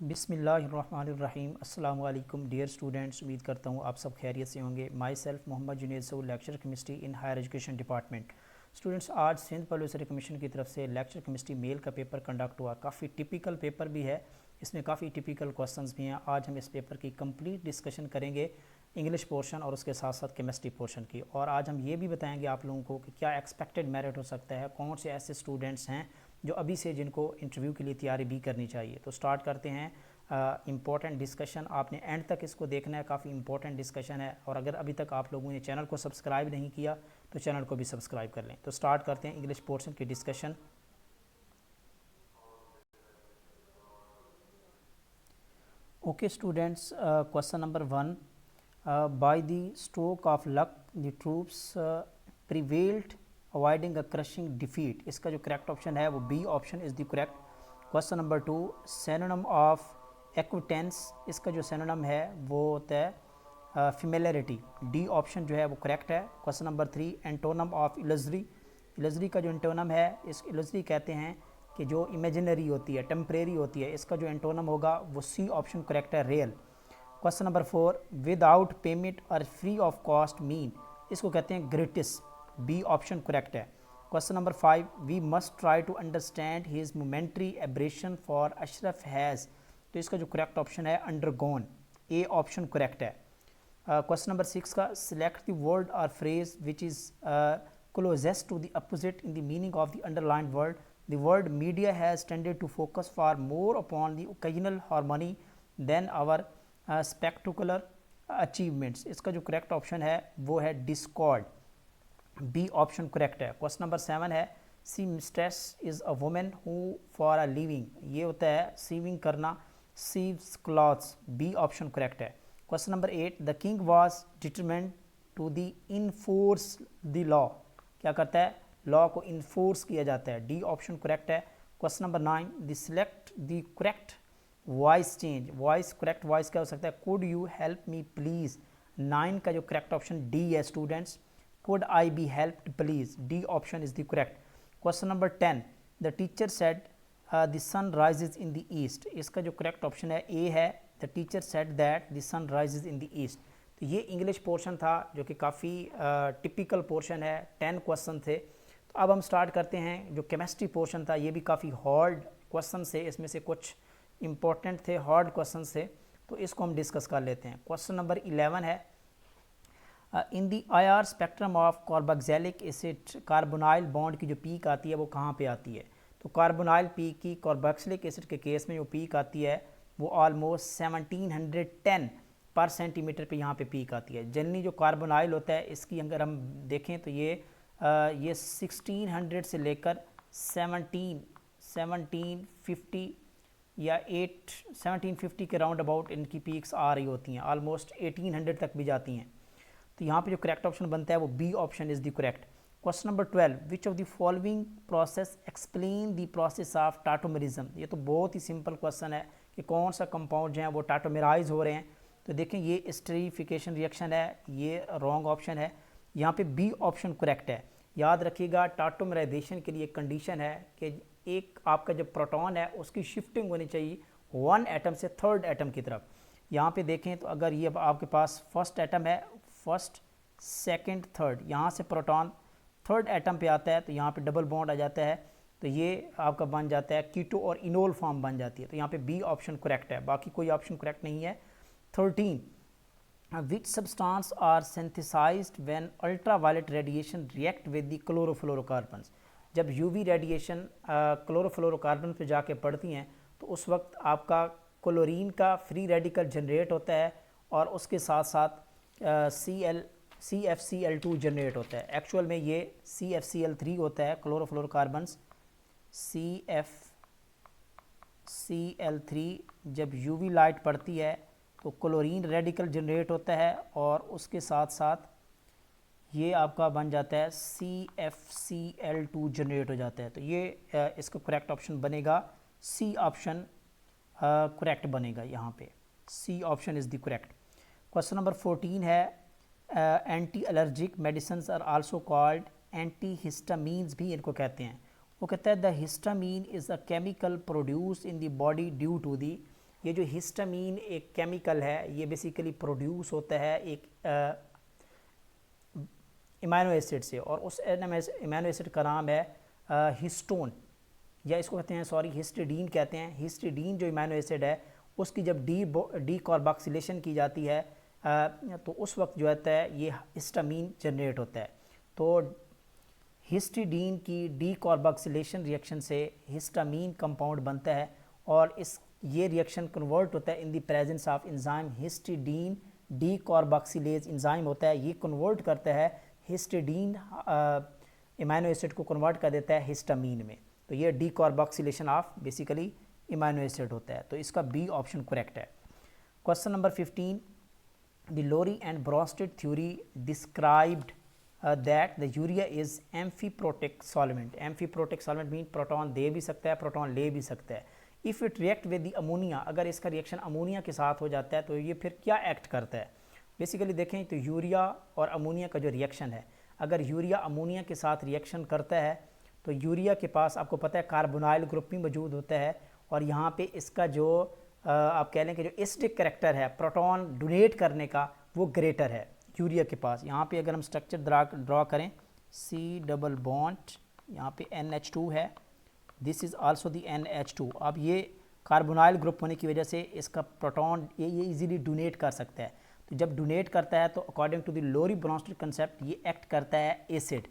बिस्मिल्लाहिर्रहमानिर्रहीम। अस्सलाम वालेकुम डियर स्टूडेंट्स, उम्मीद करता हूँ आप सब खैरियत से होंगे। Myself Mohammad Junaid Saud, lecture chemistry in higher education department. Students, आज सिंध पब्लिक कमीशन की तरफ से लेक्चर केमिस्ट्री मेल का पेपर कंडक्ट हुआ। काफ़ी टिपिकल पेपर भी है, इसमें काफ़ी टिपिकल क्वेश्चंस भी हैं। आज हम इस पेपर की कंप्लीट डिस्कशन करेंगे, इंग्लिश पोर्शन और उसके साथ साथ केमिस्ट्री पोर्शन की। और आज हम ये भी बताएंगे आप लोगों को कि क्या एक्सपेक्टेड मेरिट हो सकता है, कौन से ऐसे स्टूडेंट्स हैं जो अभी से जिनको इंटरव्यू के लिए तैयारी भी करनी चाहिए। तो स्टार्ट करते हैं इम्पॉर्टेंट डिस्कशन। आपने एंड तक इसको देखना है, काफ़ी इंपॉर्टेंट डिस्कशन है। और अगर अभी तक आप लोगों ने चैनल को सब्सक्राइब नहीं किया तो चैनल को भी सब्सक्राइब कर लें। तो स्टार्ट करते हैं इंग्लिश पोर्शन की discussion. Okay students, question number 1, by the stroke of luck the troops prevailed avoiding a crushing defeat. इसका जो करेक्ट ऑप्शन है वो B option is the correct. Question number 2, synonym of acquaintance. इसका जो synonym है वो होता है फेमिलियरिटी। डी ऑप्शन जो है वो करेक्ट है। Question number 3, antonym of illusory. Illusory का जो एंटोनम है, इस इलजरी कहते हैं कि जो इमेजिनरी होती है, टेम्परेरी होती है। इसका जो एंटोनम होगा वो सी ऑप्शन करेक्ट है, real. Question number 4, without payment और फ्री ऑफ कॉस्ट मीन। इसको कहते हैं ग्रेटिस। बी ऑप्शन करेक्ट है। Question number 5, we must try to understand his momentary aberration for Ashraf has. तो इसका जो करेक्ट ऑप्शन है अंडरगोन। ए ऑप्शन करेक्ट है। क्वेश्चन नंबर 6 का, select the word or phrase which is closest to the opposite in the meaning of the underlined word. The word media has tended to focus far more upon the occasional harmony than our spectacular achievements. इसका जो correct option है वो है discord। B option correct है। Question number 7 है, seamstress is a woman who for a living. ये होता है सीविंग करना, sews clothes. B option correct है। Question number 8, the king was determined to the enforce the law. क्या करता है? लॉ को इन्फोर्स किया जाता है। डी ऑप्शन करेक्ट है। Question number 9, the select the correct voice change. Voice correct voice क्या हो सकता है? Could you help me please. 9 का जो करेक्ट ऑप्शन डी है students. Could I be helped please. D option is the correct. Question number 10, the teacher said the sun rises in the east. इसका जो correct option है A है। The teacher said that the sun rises in the east. तो ये English portion था जो कि काफ़ी टिपिकल पोर्शन है। 10 क्वेश्चन थे। तो अब हम स्टार्ट करते हैं। जो केमिस्ट्री पोर्शन था ये भी काफ़ी हार्ड क्वेश्चन थे, इसमें से कुछ इंपॉर्टेंट थे, हार्ड क्वेश्चन थे, तो इसको हम डिस्कस कर लेते हैं। क्वेश्चन नंबर 11 है, in the IR spectrum of carboxylic acid, carbonyl bond की जो पीक आती है वो कहाँ पे आती है? तो कार्बोनाइल पीक की कार्बोक्सिलिक एसिड के केस में जो पीक आती है वो ऑलमोस्ट 1710 पर सेंटीमीटर पे यहाँ पे पीक आती है। जनरली जो कार्बोनाइल होता है इसकी अगर हम देखें तो ये 1600 से लेकर 1750 या 1750 के राउंड अबाउट इनकी पीक्स आ रही होती हैं। ऑलमोस्ट 1800 तक भी जाती हैं। तो यहाँ पे जो करेक्ट ऑप्शन बनता है वो B option is the correct. Question number 12, which of the following process explain the process of tautomerism. ये तो बहुत ही सिंपल क्वेश्चन है कि कौन सा कंपाउंड जो है वो टाटोमेराइज हो रहे हैं। तो देखें ये एस्टरीफिकेशन रिएक्शन है, ये रॉन्ग ऑप्शन है। यहाँ पे बी ऑप्शन करेक्ट है। याद रखिएगा टाटोमेराइजेशन के लिए कंडीशन है कि एक आपका जो प्रोटॉन है उसकी शिफ्टिंग होनी चाहिए वन एटम से थर्ड एटम की तरफ। यहाँ पे देखें तो अगर ये आपके पास फर्स्ट एटम है, फर्स्ट सेकंड थर्ड, यहाँ से प्रोटॉन थर्ड एटम पे आता है तो यहाँ पे डबल बॉन्ड आ जाता है, तो ये आपका बन जाता है कीटो और इनोल फॉर्म बन जाती है। तो यहाँ पे बी ऑप्शन करेक्ट है, बाकी कोई ऑप्शन करेक्ट नहीं है। 13, which substance are synthesized when ultraviolet radiation react with the chlorofluorocarbons। जब यूवी रेडिएशन क्लोरोफ्लोरोकार्बन पे जाके पड़ती हैं तो उस वक्त आपका क्लोरीन का फ्री रेडिकल जनरेट होता है और उसके साथ साथ CFCl2 जनरेट होता है। एक्चुअल में ये CFCl3 होता है क्लोरोफ्लोरोकार्बन। CFCl3 जब यूवी लाइट पड़ती है तो क्लोरीन रेडिकल जनरेट होता है और उसके साथ साथ ये आपका बन जाता है CFCl2 जनरेट हो जाता है। तो ये इसका करेक्ट ऑप्शन बनेगा सी ऑप्शन करेक्ट बनेगा। यहाँ पे C option is the correct. Question number 14 है, anti allergic medicine are also called anti histamines भी इनको कहते हैं। वो कहता है the histamine is a chemical produce in the body due to the ये जो हिस्टामीन एक केमिकल है, ये बेसिकली प्रोड्यूस होता है एक इमाइनो एसिड से, और उस इमाइनो एसिड का नाम है हिस्टोन, या इसको कहते हैं हिस्टिडीन कहते हैं। हिस्टिडीन जो इमाइनो एसिड है उसकी जब डी कार्बोक्सिलेशन की जाती है तो उस वक्त जो होता है ये हिस्टामीन जनरेट होता है। तो हिस्टिडीन की डी कार्बोक्सिलेशन रिएक्शन से हिस्टामीन कंपाउंड बनता है, और ये रिएक्शन कन्वर्ट होता है in the presence of enzyme histidine decarboxylase enzyme होता है, ये कन्वर्ट करता है हिस्टिडीन इमाइनो एसिड को कन्वर्ट कर देता है हिस्टामीन में। तो ये decarboxylation of basically amino acid होता है। तो इसका बी ऑप्शन करेक्ट है। Question number 15, the Lowry and Bronsted theory described that the urea is amphiprotic solvent. Amphiprotic solvent mean proton दे भी सकता है, प्रोटॉन ले भी सकता है। If it react with the ammonia, अगर इसका रिएक्शन अमोनिया के साथ हो जाता है तो ये फिर क्या एक्ट करता है। बेसिकली देखें तो यूरिया और अमोनिया का जो रिएक्शन है, अगर यूरिया अमोनिया के साथ रिएक्शन करता है तो यूरिया के पास आपको पता है कार्बोनाइल ग्रुप भी मौजूद होता है, और यहाँ पे इसका जो आप कह लें कि जो एसिडिक करैक्टर है प्रोटॉन डोनेट करने का वो ग्रेटर है यूरिया के पास। यहाँ पे अगर हम स्ट्रक्चर ड्रा करें, सी डबल बॉन्ड, यहाँ पे NH2 है, this is also the NH2। अब ये कार्बोनाइल ग्रुप होने की वजह से इसका प्रोटॉन ये इजीली डोनेट कर सकता है। तो जब डोनेट करता है तो according to the Lowry Bronsted concept ये एक्ट करता है एसिड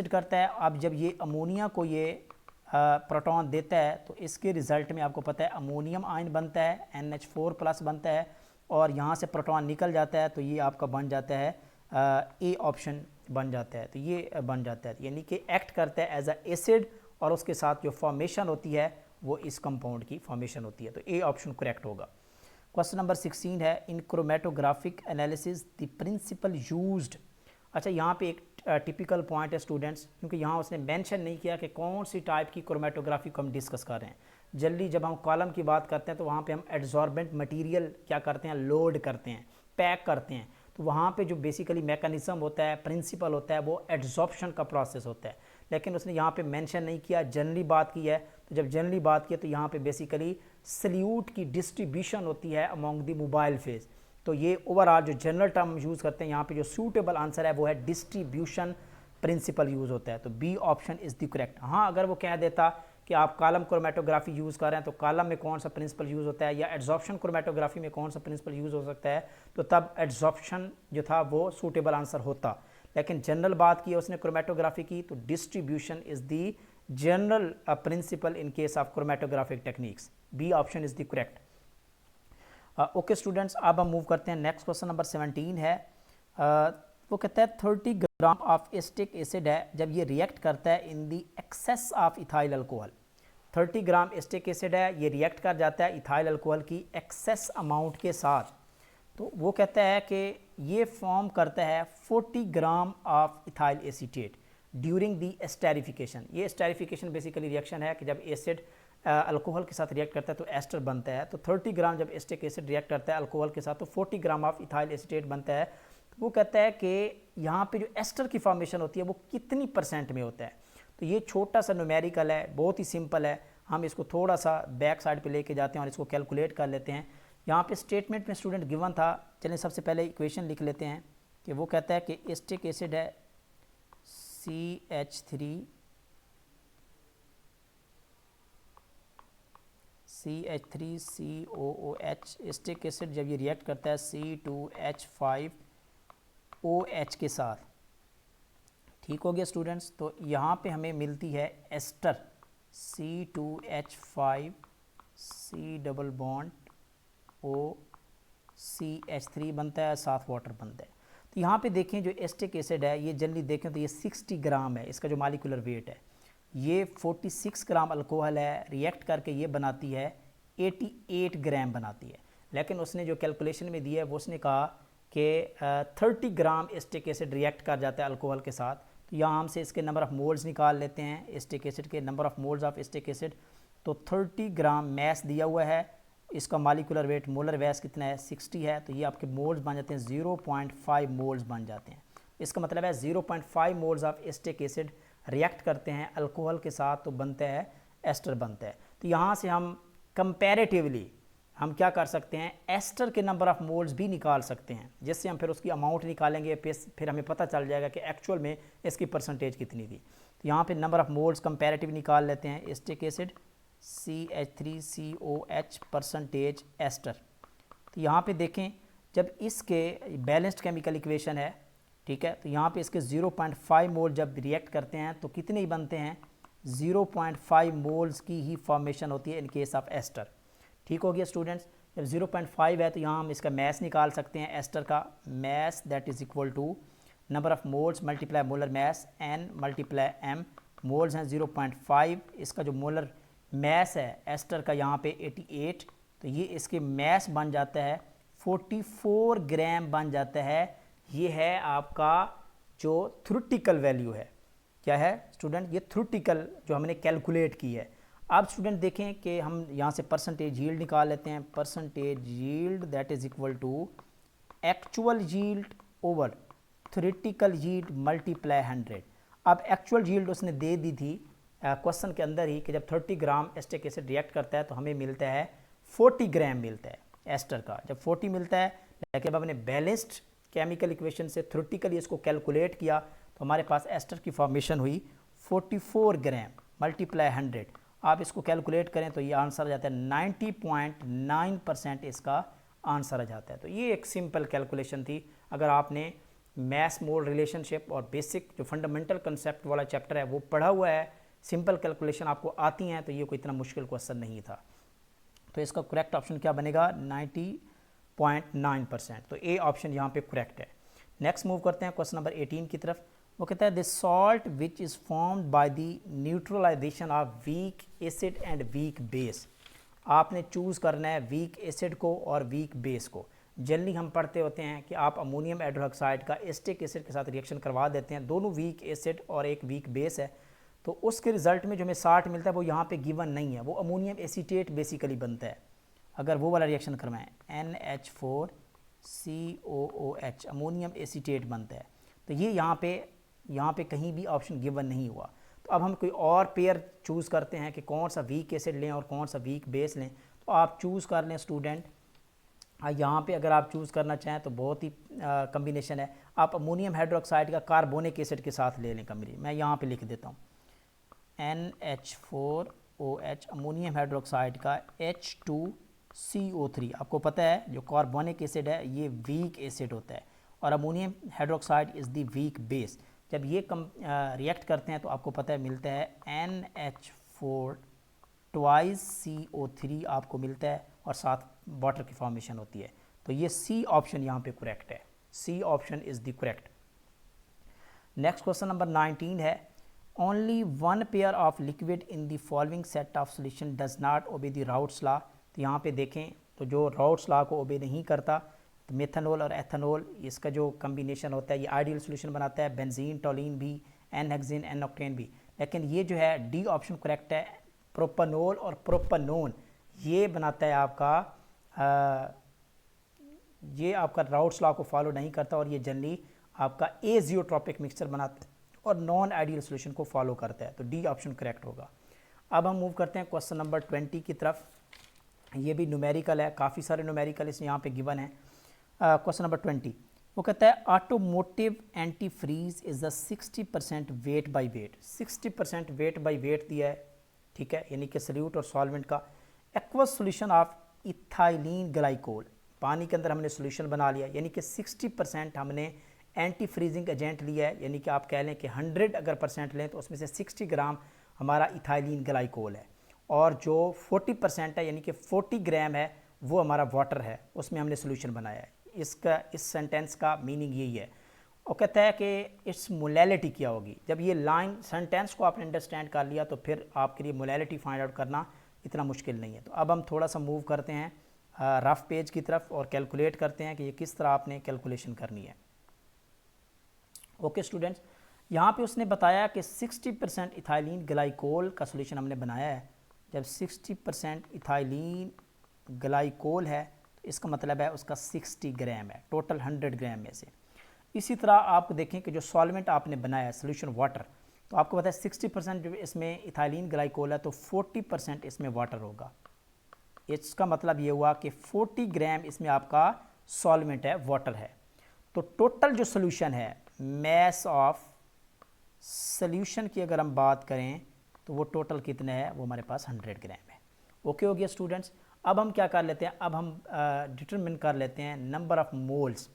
करता है। अब जब ये अमोनिया को ये प्रोटॉन देता है तो इसके रिज़ल्ट में आपको पता है अमोनियम आयन बनता है, NH4+ बनता है, और यहाँ से प्रोटॉन निकल जाता है तो ये आपका बन जाता है ए ऑप्शन बन जाता है। तो ये बन जाता है, यानी कि एक्ट करता है एज अ एसिड, और उसके साथ जो फॉर्मेशन होती है वो इस कंपाउंड की फॉर्मेशन होती है। तो ए ऑप्शन करेक्ट होगा। क्वेश्चन नंबर 16 है, in chromatographic analysis the principle used. अच्छा, यहाँ पे एक टिपिकल पॉइंट है स्टूडेंट्स, क्योंकि यहाँ उसने मेंशन नहीं किया कि कौन सी टाइप की क्रोमेटोग्राफी को हम डिस्कस कर रहे हैं। जल्दी जब हम कॉलम की बात करते हैं तो वहाँ पे हम एड्जॉर्बेंट मटेरियल क्या करते हैं, लोड करते हैं, पैक करते हैं। तो वहाँ पे जो बेसिकली मैकेनिज्म होता है, प्रिंसिपल होता है, वो एड्जॉर्प्शन का प्रोसेस होता है, लेकिन उसने यहाँ पे मेंशन नहीं किया, जनरली बात की है। तो जब जनरली बात की है तो यहाँ पे बेसिकली सल्यूट की डिस्ट्रीब्यूशन होती है अमॉन्ग द मोबाइल फेज। तो ये ओवरऑल जो जनरल टर्म यूज़ करते हैं यहाँ पे जो सूटेबल आंसर है वो है डिस्ट्रीब्यूशन प्रिंसिपल यूज़ होता है। तो B option is the correct. हाँ, अगर वो कह देता कि आप कॉलम क्रोमेटोग्राफी यूज़ कर रहे हैं तो कॉलम में कौन सा प्रिंसिपल यूज़ होता है, या एड्जॉर्प्शन क्रोमेटोग्राफी में कौन सा प्रिंसिपल यूज़ हो सकता है, तो तब एड्जॉर्प्शन जो था वो सूटेबल आंसर होता। लेकिन जनरल बात की है उसने क्रोमेटोग्राफी की, तो distribution is the general principle in case of chromatographic techniques. B option is the correct. Okay students, अब हम मूव करते हैं नेक्स्ट क्वेश्चन नंबर 17 है। वो कहता है 30 ग्राम ऑफ एसिटिक एसिड है, जब ये रिएक्ट करता है in the excess of ethyl alcohol. 30 gram acetic acid है, ये रिएक्ट कर जाता है इथाइल अल्कोहल की एक्सेस अमाउंट के साथ। तो वो कहता है कि ये फॉर्म करता है 40 gram of ethyl acetate during the esterification. ये एस्टेरिफिकेशन बेसिकली रिएक्शन है कि जब एसिड अल्कोहल के साथ रिएक्ट करता है तो एस्टर बनता है। तो 30 ग्राम जब एसिटिक एसिड रिएक्ट करता है अल्कोहल के साथ तो 40 ग्राम ऑफ इथाइल एसीटेट बनता है। तो वो कहता है कि यहाँ पे जो एस्टर की फॉर्मेशन होती है वो कितनी % में होता है। तो ये छोटा सा न्यूमेरिकल है, बहुत ही सिंपल है। हम इसको थोड़ा सा बैक साइड पे लेके जाते हैं और इसको कैलकुलेट कर लेते हैं। यहाँ पे स्टेटमेंट में स्टूडेंट गिवन था, चलिए सबसे पहले इक्वेशन लिख लेते हैं कि वो कहता है कि एसिटिक एसिड है CH3COOH। एसिटिक एसिड जब ये रिएक्ट करता है C2H5OH के साथ, ठीक हो गया स्टूडेंट्स। तो यहाँ पे हमें मिलती है ester C2H5 C double bond OCH3 बनता है, साथ वाटर बनता है। तो यहाँ पे देखें जो एसिटिक एसिड है ये जनरली देखें तो ये 60 ग्राम है, इसका जो मालिकुलर वेट है ये 46 ग्राम अल्कोहल है, रिएक्ट करके ये बनाती है 88 ग्राम बनाती है। लेकिन उसने जो कैलकुलेशन में दिया है वो उसने कहा कि 30 ग्राम एसिटिक एसिड रिएक्ट कर जाता है अल्कोहल के साथ। तो यहाँ हमसे इसके नंबर ऑफ़ मोल्स निकाल लेते हैं, एसिटिक एसिड के number of moles of acetic acid. तो 30 ग्राम मैस दिया हुआ है, इसका मालिकुलर वेट मोलर वैस कितना है 60 है। तो ये आपके मोल्स बन जाते हैं 0.5 मोल्स बन जाते हैं। इसका मतलब है 0.5 moles of acetic acid react करते हैं अल्कोहल के साथ तो बनता है एस्टर बनता है। तो यहाँ से हम कंपैरेटिवली हम क्या कर सकते हैं, एस्टर के नंबर ऑफ मोल्स भी निकाल सकते हैं, जिससे हम फिर उसकी अमाउंट निकालेंगे, फिर हमें पता चल जाएगा कि एक्चुअल में इसकी परसेंटेज कितनी थी। तो यहाँ पे नंबर ऑफ मोल्स कंपैरेटिव निकाल लेते हैं। Acetic acid CH3COH percentage ester. तो यहाँ पे देखें, जब इसके बैलेंस्ड केमिकल इक्वेशन है, ठीक है, तो यहाँ पे इसके 0.5 मोल जब रिएक्ट करते हैं तो कितने ही बनते हैं, 0.5 मोल्स की ही फॉर्मेशन होती है इन केस ऑफ एस्टर। ठीक हो गया स्टूडेंट्स। जब 0.5 है तो यहाँ हम इसका मैस निकाल सकते हैं, एस्टर का mass that is equal to number of moles multiply molar mass N multiply M। Moles हैं 0.5, इसका जो मोलर मैस है एस्टर का यहाँ पे 88, तो ये इसके मैस बन जाता है 44 ग्राम बन जाता है। ये है आपका जो थ्योरेटिकल वैल्यू है। क्या है स्टूडेंट, ये थ्योरेटिकल जो हमने कैलकुलेट की है। अब स्टूडेंट देखें कि हम यहाँ से परसेंटेज यील्ड निकाल लेते हैं। Percentage yield that is equal to actual yield over theoretical yield multiply 100। अब एक्चुअल यील्ड उसने दे दी थी क्वेश्चन के अंदर ही कि जब 30 ग्राम एस्टिक एसिड रिएक्ट करता है तो हमें मिलता है 40 ग्राम मिलता है एस्टर का। जब 40 मिलता है, लेकिन अब हमने बैलेंस्ड केमिकल इक्वेशन से थ्योरेटिकली इसको कैलकुलेट किया तो हमारे पास एस्टर की फॉर्मेशन हुई 44 ग्राम मल्टीप्लाई 100। आप इसको कैलकुलेट करें तो ये आंसर आ जाता है 90.9% इसका आंसर आ जाता है। तो ये एक सिंपल कैलकुलेशन थी। अगर आपने मैस मोल रिलेशनशिप और बेसिक जो फंडामेंटल कंसेप्ट वाला चैप्टर है वो पढ़ा हुआ है, सिंपल कैलकुलेशन आपको आती हैं, तो ये कोई इतना मुश्किल क्वेश्चन नहीं था। तो इसका करेक्ट ऑप्शन क्या बनेगा, 90.9%। तो ए ऑप्शन यहाँ पे करेक्ट है। नेक्स्ट मूव करते हैं क्वेश्चन नंबर 18 की तरफ। वो कहता है the salt which is formed by the neutralisation of weak acid and weak base. आपने चूज़ करना है वीक एसिड को और वीक बेस को। जनरली हम पढ़ते होते हैं कि आप अमोनियम हाइड्रोक्साइड का एस्टिक एसिड के साथ रिएक्शन करवा देते हैं, दोनों वीक एसिड और एक वीक बेस है, तो उसके रिजल्ट में जो हमें 60 मिलता है वो यहाँ पे गिवन नहीं है, वो अमोनियम एसीटेट बेसिकली बनता है। अगर वो वाला रिएक्शन करवाएं NH4COOH अमोनियम एसीटेट बनता है, तो ये यहाँ पे कहीं भी ऑप्शन गिवन नहीं हुआ। तो अब हम कोई और पेयर चूज़ करते हैं कि कौन सा वीक एसिड लें और कौन सा वीक बेस लें। तो आप चूज़ कर लें स्टूडेंट, यहाँ पे अगर आप चूज़ करना चाहें तो बहुत ही कम्बिनेशन है। आप अमोनियम हाइड्रोक्साइड का कार्बोनिक एसिड के साथ ले लें कम्बिनेशन। मैं यहाँ पे लिख देता हूँ NH4OH अमोनियम हाइड्रोक्साइड का H2CO3। आपको पता है जो कार्बोनिक एसिड है ये वीक एसिड होता है और ammonium hydroxide is the weak base. जब ये रिएक्ट करते हैं तो आपको पता है मिलता है NH4 ट्वाइस CO3 आपको मिलता है और साथ वाटर की फॉर्मेशन होती है। तो ये सी ऑप्शन यहाँ पे करेक्ट है, C option is the correct. Next question number 19 है only one pair of liquid in the following set of solution does not obey the Raoult's law. तो यहाँ पे देखें तो जो राउट्स लॉ को ओबे नहीं करता, तो मेथनॉल और एथनॉल इसका जो कम्बिनेशन होता है ये आइडियल सोल्यूशन बनाता है, बेंजीन टोलिन भी, एन हेक्सेन एन ऑक्टेन भी। लेकिन ये जो है डी ऑप्शन करेक्ट है, प्रोपानोल और प्रोपानोन ये बनाता है ये आपका राउट्स लॉ को फॉलो नहीं करता और ये जनरली आपका एजियोट्रॉपिक मिक्सचर बनाता है और नॉन आइडियल सोल्यूशन को फॉलो करता है। तो डी ऑप्शन करेक्ट होगा। अब हम मूव करते हैं क्वेश्चन नंबर 20 की तरफ। ये भी न्यूमेरिकल है, काफ़ी सारे न्यूमेरिकल इस यहाँ पे गिवन है। क्वेश्चन नंबर 20 वो कहता है automotive anti freeze is the 60% weight by weight. 60% weight by weight दिया है, ठीक है, यानी कि सल्यूट और सॉल्वेंट का। Aqueous solution of ethylene glycol, पानी के अंदर हमने सोल्यूशन बना लिया, यानी कि 60% हमने एंटी फ्रीजिंग एजेंट लिया है, यानी कि आप कह लें कि 100 अगर % लें तो उसमें से 60 ग्राम हमारा इथाइलिन ग्लाइकोल है और जो 40% है यानी कि 40 ग्राम है वो हमारा वाटर है, उसमें हमने सोल्यूशन बनाया है। इस सेंटेंस का मीनिंग यही है। और कहता है कि इट्स मोलैलिटी क्या होगी। जब ये लाइन सेंटेंस को आपने अंडरस्टैंड कर लिया तो फिर आपके लिए मोलैलिटी फाइंड आउट करना इतना मुश्किल नहीं है। तो अब हम थोड़ा सा मूव करते हैं रफ पेज की तरफ और कैलकुलेट करते हैं कि ये किस तरह आपने कैलकुलेशन करनी है। ओके स्टूडेंट्स, यहाँ पे उसने बताया कि 60% इथाइलिन ग्लाइकोल का सोल्यूशन हमने बनाया है। जब 60% इथाइलिन ग्लाइकोल है तो इसका मतलब है उसका 60 ग्राम है टोटल 100 ग्राम में से। इसी तरह आप देखें कि जो सॉल्वेंट आपने बनाया है सोल्यूशन वाटर, तो आपको पता है 60% जो इसमें इथाइलिन ग्लाइकोल है तो 40% इसमें वाटर होगा। इसका मतलब ये हुआ कि 40 ग्राम इसमें आपका सॉल्वेंट है, वाटर है। तो टोटल जो सोल्यूशन है, मैस ऑफ सोल्यूशन की अगर हम बात करें तो वो टोटल कितने है, वो हमारे पास 100 ग्राम है। ओके हो गया स्टूडेंट्स। अब हम क्या कर लेते हैं, अब हम डिटरमिन कर लेते हैं नंबर ऑफ मोल्स,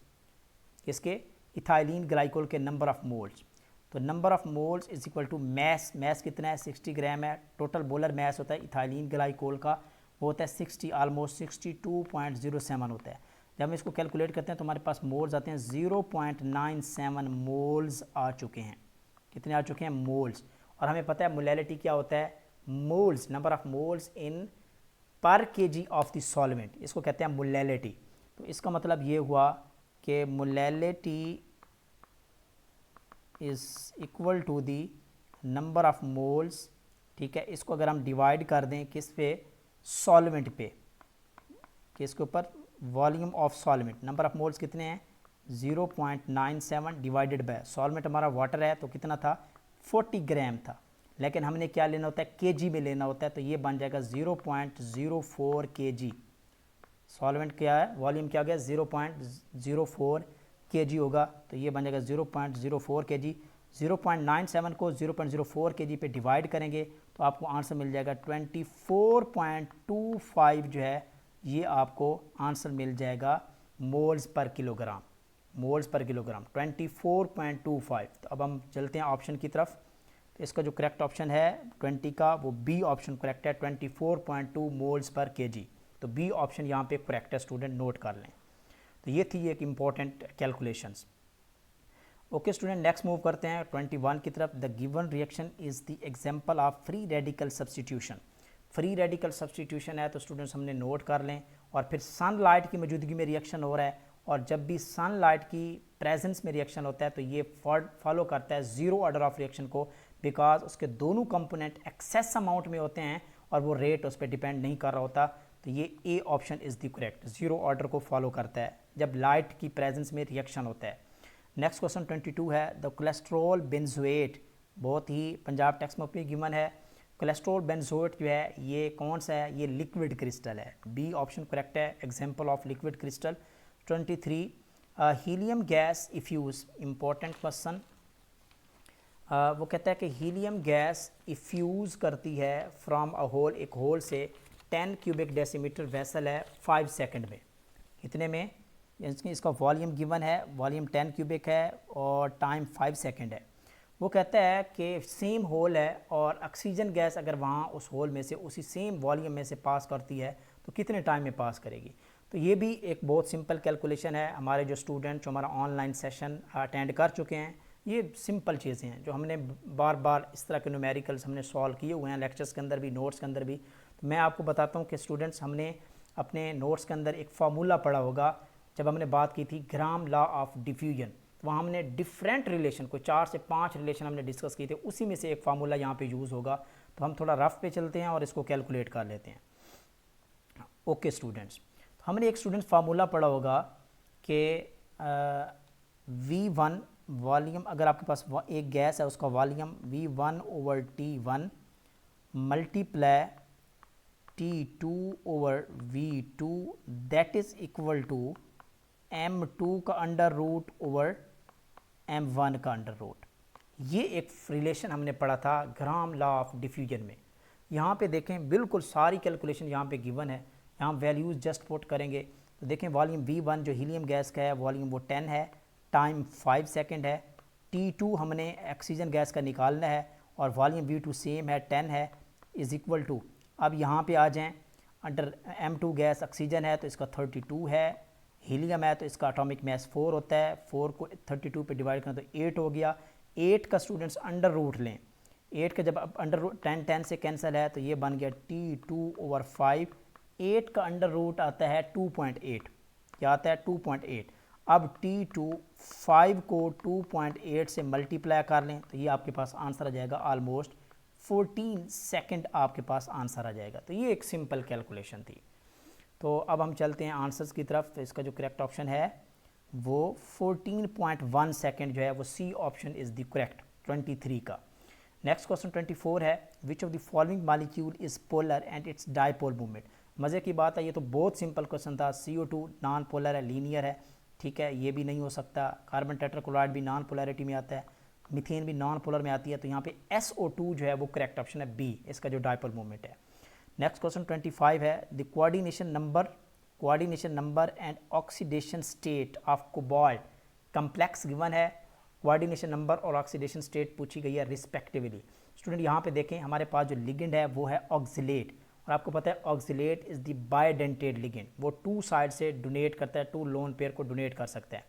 इसके इथाइलिन ग्लाइकोल के नंबर ऑफ मोल्स। तो number of moles is equal to mass, mass कितना है 60 ग्राम है। टोटल मोलर मैस होता है इथाइलिन ग्लाइकोल का, वो होता है 60, ऑलमोस्ट 62.07 होता है। जब हम इसको कैलकुलेट करते हैं तो हमारे पास मोल्स आते हैं 0.97 मोल्स आ चुके हैं। कितने आ चुके हैं, मोल्स। और हमें पता है मोलैलिटी क्या होता है, मोल्स, नंबर ऑफ मोल्स इन पर केजी ऑफ द सॉल्वेंट, इसको कहते हैं मोलैलिटी। तो इसका मतलब ये हुआ कि molality is equal to the number of moles, ठीक है। इसको अगर हम डिवाइड कर दें किस पे, सॉल्वेंट पे, किसके ऊपर, volume of solvent. Number of moles कितने हैं 0.97 डिवाइडेड बाय सॉल्वेंट, हमारा वाटर है तो कितना था 40 ग्राम था, लेकिन हमने क्या लेना होता है केजी में लेना होता है, तो ये बन जाएगा 0.04 केजी। सॉल्वेंट क्या है, वॉल्यूम क्या हो गया 0.04 केजी होगा, तो ये बन जाएगा 0.04 केजी। 0.97 को 0.04 केजी पे डिवाइड करेंगे तो आपको आंसर मिल जाएगा 24.25 जो है ये आपको आंसर मिल जाएगा moles per kilogram, moles per kilogram 24.25। तो अब हम चलते हैं ऑप्शन की तरफ। तो इसका जो करेक्ट ऑप्शन है 20 का, वो बी ऑप्शन करेक्ट है, 24.2 मोल्स पर केजी। तो बी ऑप्शन यहाँ पे करेक्ट है, स्टूडेंट नोट कर लें। तो ये थी एक important calculations. Okay student, next move करते हैं 21 की तरफ। The given reaction is the example of free radical substitution. Free radical substitution है तो स्टूडेंट्स हमने नोट कर लें। और फिर सनलाइट की मौजूदगी में रिएक्शन हो रहा है, और जब भी सनलाइट की प्रेजेंस में रिएक्शन होता है तो ये फॉलो करता है जीरो ऑर्डर ऑफ रिएक्शन को, बिकॉज उसके दोनों कंपोनेंट एक्सेस अमाउंट में होते हैं और वो रेट उस पर डिपेंड नहीं कर रहा होता। तो ये ए option is the correct, zero order को फॉलो करता है जब लाइट की प्रेजेंस में रिएक्शन होता है। नेक्स्ट क्वेश्चन 22 है, द कोलेस्ट्रॉल बेंजोएट, बहुत ही पंजाब टेक्स्ट में भी गिवन है। कोलेस्ट्रॉल बेंजोएट जो है ये कौन सा है, ये लिक्विड क्रिस्टल है, बी ऑप्शन करेक्ट है, example of liquid crystal. 23 helium gas effuse, important question. वो कहता है कि हीलियम गैस इफ्यूज़ करती है फ्रॉम अ होल, एक होल से 10 क्यूबिक डेसीमीटर वेसल है 5 सेकंड में। कितने में, इसका वॉल्यूम गिवन है, वॉल्यूम 10 क्यूबिक है और टाइम 5 सेकंड है। वो कहता है कि सेम होल है और ऑक्सीजन गैस अगर वहाँ उस होल में से उसी सेम वॉल्यूम में से पास करती है तो कितने टाइम में पास करेगी। तो ये भी एक बहुत सिंपल कैलकुलेशन है। हमारे जो स्टूडेंट जो हमारा ऑनलाइन सेशन अटेंड कर चुके हैं, ये सिंपल चीज़ें हैं जो हमने बार बार इस तरह के न्यूमेरिकल्स हमने सॉल्व किए हुए हैं लेक्चर्स के अंदर भी, नोट्स के अंदर भी। तो मैं आपको बताता हूँ कि स्टूडेंट्स हमने अपने नोट्स के अंदर एक फार्मूला पढ़ा होगा जब हमने बात की थी ग्राम लॉ ऑफ डिफ्यूजन। तो वहाँ हमने डिफरेंट रिलेशन, कोई 4 से 5 रिलेशन हमने डिस्कस किए थे, उसी में से एक फार्मूला यहाँ पे यूज़ होगा। तो हम थोड़ा रफ पे चलते हैं और इसको कैलकुलेट कर लेते हैं। ओके स्टूडेंट्स, तो हमने एक स्टूडेंट्स फार्मूला पढ़ा होगा कि V1 वॉल्यूम, अगर आपके पास एक गैस है उसका volume V1/T1 multiply T2/V2 that is equal to M2 का अंडर रूट ओवर M1 का अंडर रूट। ये एक रिलेशन हमने पढ़ा था ग्राम लॉ ऑफ डिफ्यूजन में। यहाँ पे देखें बिल्कुल सारी कैलकुलेशन यहाँ पे गिवन है, यहाँ वैल्यूज़ जस्ट पुट करेंगे तो देखें वॉल्यूम V1 जो हीलियम गैस का है वॉल्यूम वो 10 है, टाइम 5 सेकंड है। T2 हमने ऑक्सीजन गैस का निकालना है और वॉल्यूम V2 सेम है 10 है, इज़ इक्वल टू, अब यहाँ पे आ जाएं, अंडर M2 गैस ऑक्सीजन है तो इसका 32 है, हीलियम है तो इसका एटॉमिक मास 4 होता है, 4 को 32 पे डिवाइड करें तो 8 हो गया। 8 का स्टूडेंट्स अंडर रूट लें, 8 का जब अंडर रूट 10 से कैंसिल है तो ये बन गया T2/5। 8 का अंडर रूट आता है 2.8, क्या आता है 2.8। अब T2 5 को 2.8 से मल्टीप्लाई कर लें तो ये आपके पास आंसर आ जाएगा ऑलमोस्ट 14 सेकंड आपके पास आंसर आ जाएगा। तो ये एक सिंपल कैलकुलेशन थी। तो अब हम चलते हैं आंसर्स की तरफ। तो इसका जो करेक्ट ऑप्शन है वो 14.1 सेकंड जो है वो C option is the correct 23 का। नेक्स्ट क्वेश्चन 24 है, which of the following molecule is polar and its dipole movement. मज़े की बात है, ये तो बहुत सिंपल क्वेश्चन था। CO2 नॉन पोलर है, लीनियर है, ठीक है, ये भी नहीं हो सकता। कार्बन टेट्राक्लोराइड भी नॉन पोलैरिटी में आता है, मीथेन भी नॉन पोलर में आती है, तो यहाँ पे SO2 जो है वो करेक्ट ऑप्शन है बी, इसका जो डायपोल मोमेंट है। नेक्स्ट क्वेश्चन 25 है, the coordination number and oxidation state of cobalt complex given है। कोऑर्डिनेशन नंबर और ऑक्सीडेशन स्टेट पूछी गई है रिस्पेक्टिवली। स्टूडेंट यहाँ पे देखें, हमारे पास जो लिगेंड है वो है ऑक्सिलेट, और आपको पता है oxalate is the bidentate ligand, वो टू साइड से डोनेट करता है, टू लोन पेयर को डोनेट कर सकता है।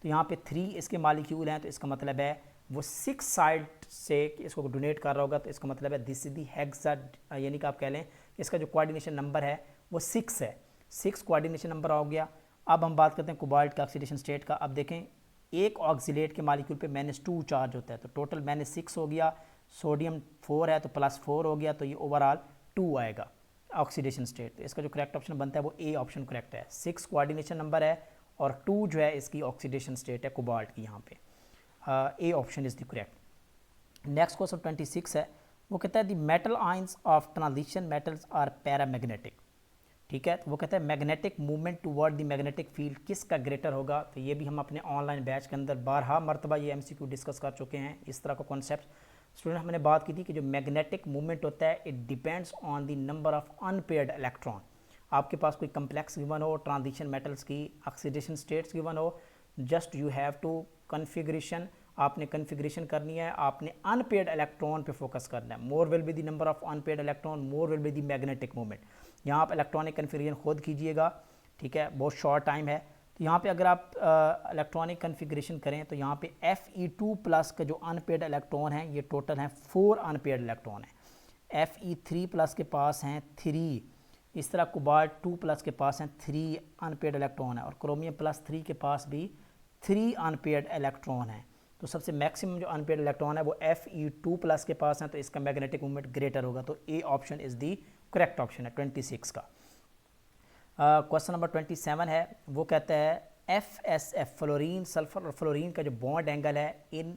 तो यहाँ पे 3 इसके मालिक्यूल हैं, तो इसका मतलब है वो 6 साइड से इसको डोनेट कर रहा होगा, तो इसका मतलब है दिस इज दी हेक्सा, यानी कि आप कह लें इसका जो कोऑर्डिनेशन नंबर है वो 6 है, 6 कोऑर्डिनेशन नंबर हो गया। अब हम बात करते हैं कोबाल्ट का ऑक्सीडेशन स्टेट का। अब देखें, एक ऑक्सीलेट के मालिक्यूल पे -2 चार्ज होता है, तो टोटल -6 हो गया, सोडियम 4 है तो +4 हो गया, तो ये ओवरऑल 2 आएगा ऑक्सीडेशन स्टेट। तो इसका जो करेक्ट ऑप्शन बनता है वो ए ऑप्शन करेक्ट है। 6 कोऑर्डिनेशन नंबर है और 2 जो है इसकी ऑक्सीडेशन स्टेट है कोबाल्ट की, यहाँ पे A option is the correct. Next question 26 है, वो कहता है the metal ions of transition metals are paramagnetic, ठीक है। तो वो कहता है magnetic movement toward the magnetic field किसका ग्रेटर होगा। तो ये भी हम अपने ऑनलाइन बैच के अंदर 12 मरतबा ये MCQ डिस्कस कर चुके हैं, इस तरह का कॉन्सेप्ट। स्टूडेंट हमने बात की थी कि जो मैग्नेटिक मूवमेंट होता है it depends on the number of unpaired electron. आपके पास कोई कम्प्लेक्स गिवन हो, ट्रांजिशन मेटल्स की ऑक्सीडेशन स्टेट्स गिवन हो, just you have to configuration, आपने कन्फिग्रेशन करनी है, आपने अनपेयर्ड इलेक्ट्रॉन पे फोकस करना है। More will be the number of unpaired electron, more will be the magnetic movement. यहाँ आप इलेक्ट्रॉनिक कन्फिग्रेशन खुद कीजिएगा, ठीक है, बहुत शॉर्ट टाइम है। तो यहाँ पे अगर आप इलेक्ट्रॉनिक कन्फिग्रेशन करें तो यहाँ पे Fe2+ का जो अनपेयर्ड इलेक्ट्रॉन है ये टोटल हैं 4 अनपेयर्ड इलेक्ट्रॉन हैं। Fe3+ के पास हैं 3, इस तरह कोबाल्ट 2+ के पास हैं 3 अनपेयर्ड इलेक्ट्रॉन है, और क्रोमियम +3 के पास भी 3 अनपेयर्ड इलेक्ट्रॉन हैं। तो सबसे मैक्सिमम जो अनपेयर्ड इलेक्ट्रॉन है वो Fe2+ के पास हैं, तो इसका मैग्नेटिक मूवमेंट ग्रेटर होगा, तो A option is the correct option है 26 का। क्वेश्चन नंबर 27 है, वो कहता है FSF फ्लोरीन सल्फर और फ्लोरीन का जो बॉन्ड एंगल है इन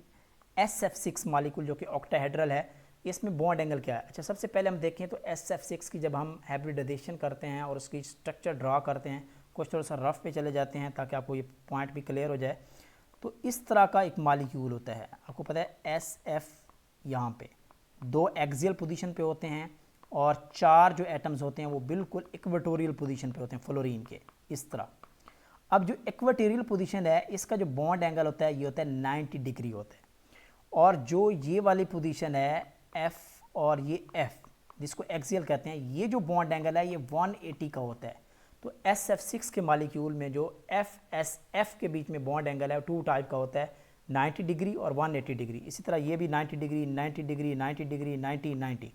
SF6 मॉलिक्यूल जो कि ऑक्टाहेड्रल है, इसमें बॉन्ड एंगल क्या है। अच्छा, सबसे पहले हम देखें तो SF6 की जब हम हाइब्रिडाइजेशन करते हैं और उसकी स्ट्रक्चर ड्रा करते हैं, कुछ थोड़ा सा रफ पे चले जाते हैं ताकि आपको ये पॉइंट भी क्लियर हो जाए। तो इस तरह का एक मॉलिक्यूल होता है, आपको पता है SF यहाँ पे 2 एक्सियल पोजीशन पे होते हैं और 4 जो एटम्स होते हैं वो बिल्कुल इक्वेटोरियल पोजीशन पे होते हैं फ्लोरीन के, इस तरह। अब जो इक्वेटोरियल पोजीशन है इसका जो बॉन्ड एंगल होता है ये होता है 90 डिग्री होता है, और जो ये वाली पोजीशन है F और ये F जिसको एक्सियल कहते हैं, ये जो बॉन्ड एंगल है ये 180 का होता है। तो SF6 के मॉलिक्यूल में जो FSF के बीच में बॉन्ड एंगल है 2 टाइप का होता है, 90 डिग्री और 180 डिग्री। इसी तरह ये भी 90 डिग्री 90 डिग्री 90 डिग्री 90 90।